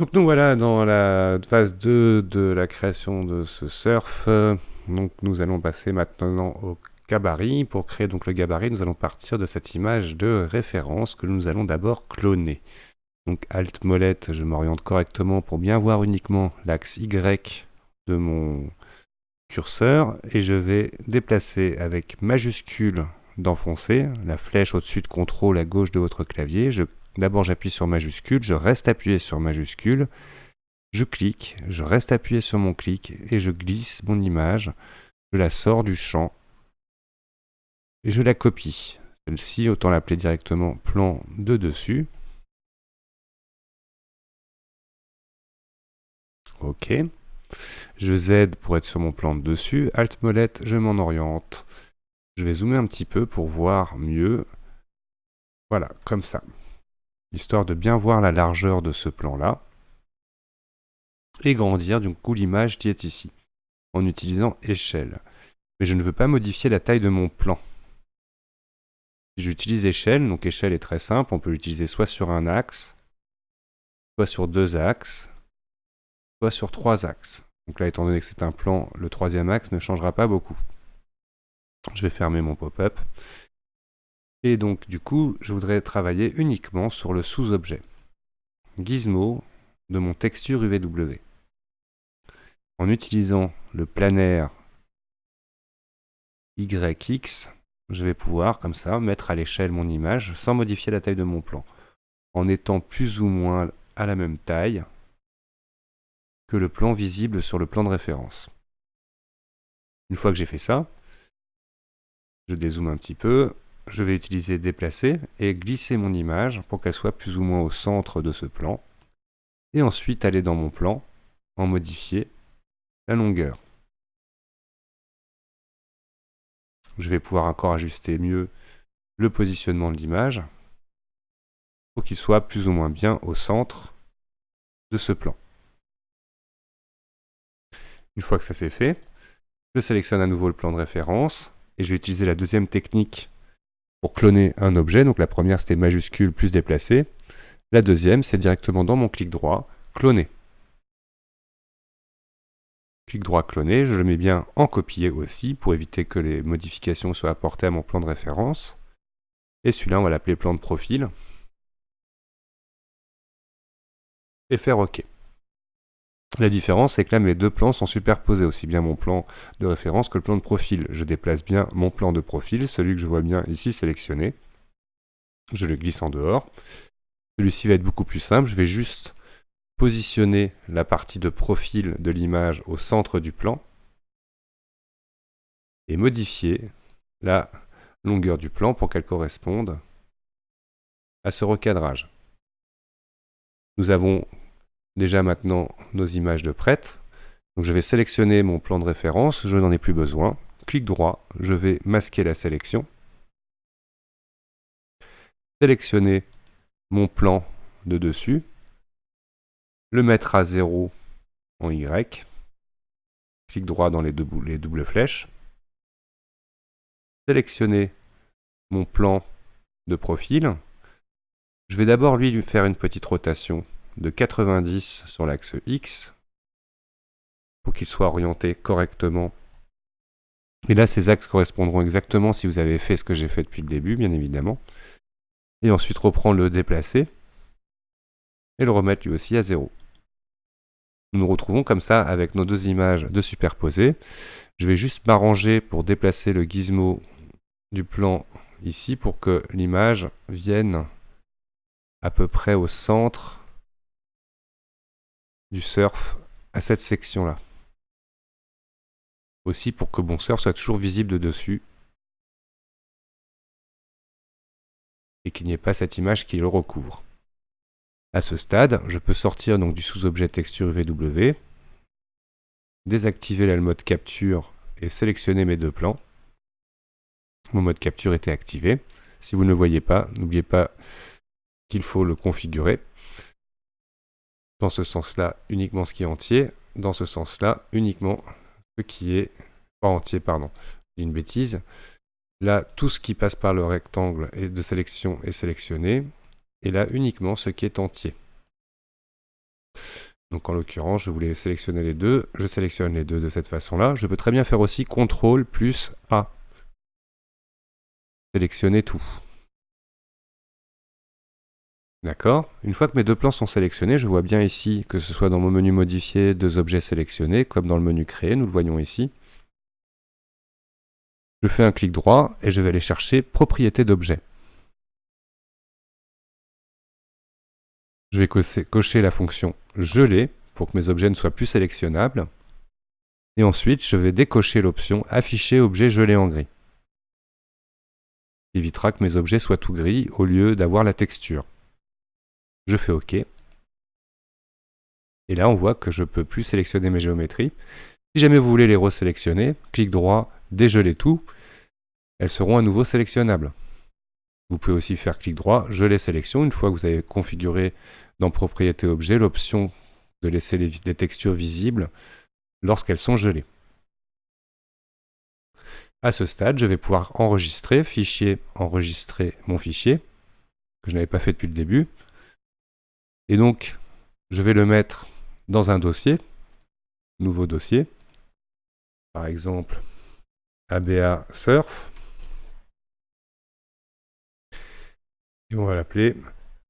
Donc nous voilà dans la phase 2 de la création de ce surf. Donc nous allons passer maintenant au gabarit. Pour créer donc le gabarit, nous allons partir de cette image de référence que nous allons d'abord cloner. Donc Alt molette, je m'oriente correctement pour bien voir uniquement l'axe Y de mon curseur et je vais déplacer avec majuscule d'enfoncer, la flèche au-dessus de CTRL à gauche de votre clavier. D'abord j'appuie sur majuscule, je reste appuyé sur majuscule, je clique, je reste appuyé sur mon clic et je glisse mon image, je la sors du champ et je la copie. Celle-ci, autant l'appeler directement plan de dessus. OK. Je Z pour être sur mon plan de dessus. Alt molette, je m'en oriente. Je vais zoomer un petit peu pour voir mieux. Voilà, comme ça. Histoire de bien voir la largeur de ce plan-là. Et grandir du coup l'image qui est ici, en utilisant échelle. Mais je ne veux pas modifier la taille de mon plan. Si j'utilise échelle, donc échelle est très simple, on peut l'utiliser soit sur un axe, soit sur deux axes, soit sur trois axes. Donc là, étant donné que c'est un plan, le troisième axe ne changera pas beaucoup. Je vais fermer mon pop-up. Et donc, du coup, je voudrais travailler uniquement sur le sous-objet. Gizmo de mon texture UVW. En utilisant le planaire YX, je vais pouvoir, comme ça, mettre à l'échelle mon image sans modifier la taille de mon plan, en étant plus ou moins à la même taille que le plan visible sur le plan de référence. Une fois que j'ai fait ça, je dézoome un petit peu, je vais utiliser déplacer et glisser mon image pour qu'elle soit plus ou moins au centre de ce plan, et ensuite aller dans mon plan, en modifier la longueur. Je vais pouvoir encore ajuster mieux le positionnement de l'image pour qu'il soit plus ou moins bien au centre de ce plan. Une fois que ça c'est fait, je sélectionne à nouveau le plan de référence et je vais utiliser la deuxième technique pour cloner un objet. Donc la première c'était majuscule plus déplacer. La deuxième c'est directement dans mon clic droit, cloner. Clic droit cloner, je le mets bien en copier aussi pour éviter que les modifications soient apportées à mon plan de référence. Et celui-là on va l'appeler plan de profil. Et faire OK. La différence, c'est que là, mes deux plans sont superposés, aussi bien mon plan de référence que le plan de profil. Je déplace bien mon plan de profil, celui que je vois bien ici sélectionné. Je le glisse en dehors. Celui-ci va être beaucoup plus simple. Je vais juste positionner la partie de profil de l'image au centre du plan et modifier la longueur du plan pour qu'elle corresponde à ce recadrage. Nous avons déjà maintenant nos images de prêtes. Donc je vais sélectionner mon plan de référence, je n'en ai plus besoin. Clic droit, je vais masquer la sélection. Sélectionner mon plan de dessus, le mettre à 0 en Y. Clic droit dans les doubles flèches. Sélectionner mon plan de profil. Je vais d'abord lui faire une petite rotation de 90 sur l'axe X pour qu'il soit orienté correctement. Et là, ces axes correspondront exactement si vous avez fait ce que j'ai fait depuis le début, bien évidemment. Et ensuite reprendre le déplacer et le remettre lui aussi à 0. Nous nous retrouvons comme ça avec nos deux images de superposées. Je vais juste m'arranger pour déplacer le gizmo du plan ici pour que l'image vienne à peu près au centre du surf à cette section-là. Aussi pour que mon surf soit toujours visible de dessus et qu'il n'y ait pas cette image qui le recouvre. À ce stade, je peux sortir donc du sous-objet texture UVW, désactiver le mode capture et sélectionner mes deux plans. Mon mode capture était activé. Si vous ne le voyez pas, n'oubliez pas qu'il faut le configurer. Dans ce sens-là, uniquement ce qui est entier. Dans ce sens-là, uniquement ce qui est pas entier, pardon. C'est une bêtise. Là, tout ce qui passe par le rectangle de sélection est sélectionné. Et là, uniquement ce qui est entier. Donc en l'occurrence, je voulais sélectionner les deux, je sélectionne les deux de cette façon-là. Je peux très bien faire aussi CTRL plus A. Sélectionner tout. D'accord. Une fois que mes deux plans sont sélectionnés, je vois bien ici que ce soit dans mon menu modifier, deux objets sélectionnés, comme dans le menu créer, nous le voyons ici. Je fais un clic droit et je vais aller chercher propriété d'objet. Je vais cocher la fonction geler pour que mes objets ne soient plus sélectionnables. Et ensuite, je vais décocher l'option afficher objet gelé en gris. Ça évitera que mes objets soient tout gris au lieu d'avoir la texture. Je fais OK. Et là, on voit que je ne peux plus sélectionner mes géométries. Si jamais vous voulez les resélectionner, clic droit, dégeler tout, elles seront à nouveau sélectionnables. Vous pouvez aussi faire clic droit, geler sélection, une fois que vous avez configuré dans propriété objet l'option de laisser les textures visibles lorsqu'elles sont gelées. À ce stade, je vais pouvoir enregistrer, fichier, enregistrer mon fichier, que je n'avais pas fait depuis le début. Et donc, je vais le mettre dans un dossier, nouveau dossier, par exemple ABA Surf, et on va l'appeler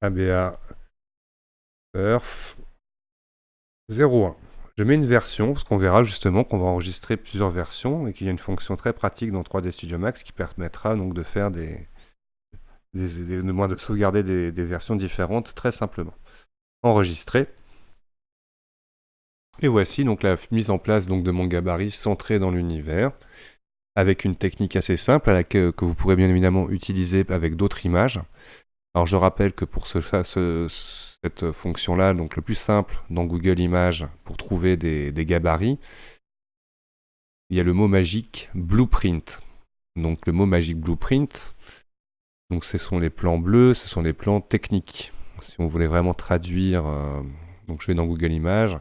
ABA Surf 01. Je mets une version, parce qu'on verra justement qu'on va enregistrer plusieurs versions, et qu'il y a une fonction très pratique dans 3D Studio Max qui permettra donc de faire de sauvegarder des versions différentes très simplement. Enregistrer. Et voici donc la mise en place donc de mon gabarit centré dans l'univers, avec une technique assez simple que vous pourrez bien évidemment utiliser avec d'autres images. Alors je rappelle que pour cette fonction-là, donc le plus simple dans Google Images pour trouver des gabarits, il y a le mot magique Blueprint. Donc le mot magique Blueprint, donc ce sont les plans bleus, ce sont les plans techniques. Si on voulait vraiment traduire, donc je vais dans Google Images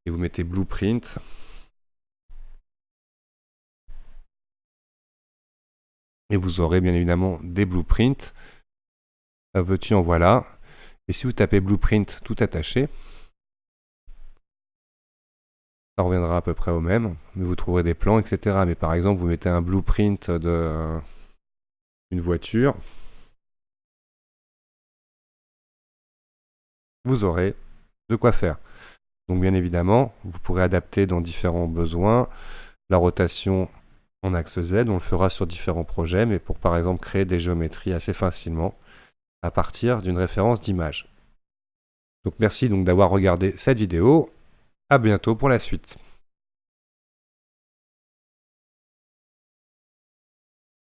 et vous mettez Blueprint. Et vous aurez bien évidemment des blueprints. Veux-tu en voilà. Et si vous tapez Blueprint tout attaché, ça reviendra à peu près au même, mais vous trouverez des plans, etc. Mais par exemple, vous mettez un blueprint d'une voiture, vous aurez de quoi faire. Donc bien évidemment, vous pourrez adapter dans différents besoins la rotation en axe Z, on le fera sur différents projets, mais pour par exemple créer des géométries assez facilement à partir d'une référence d'image. Donc merci donc d'avoir regardé cette vidéo, à bientôt pour la suite.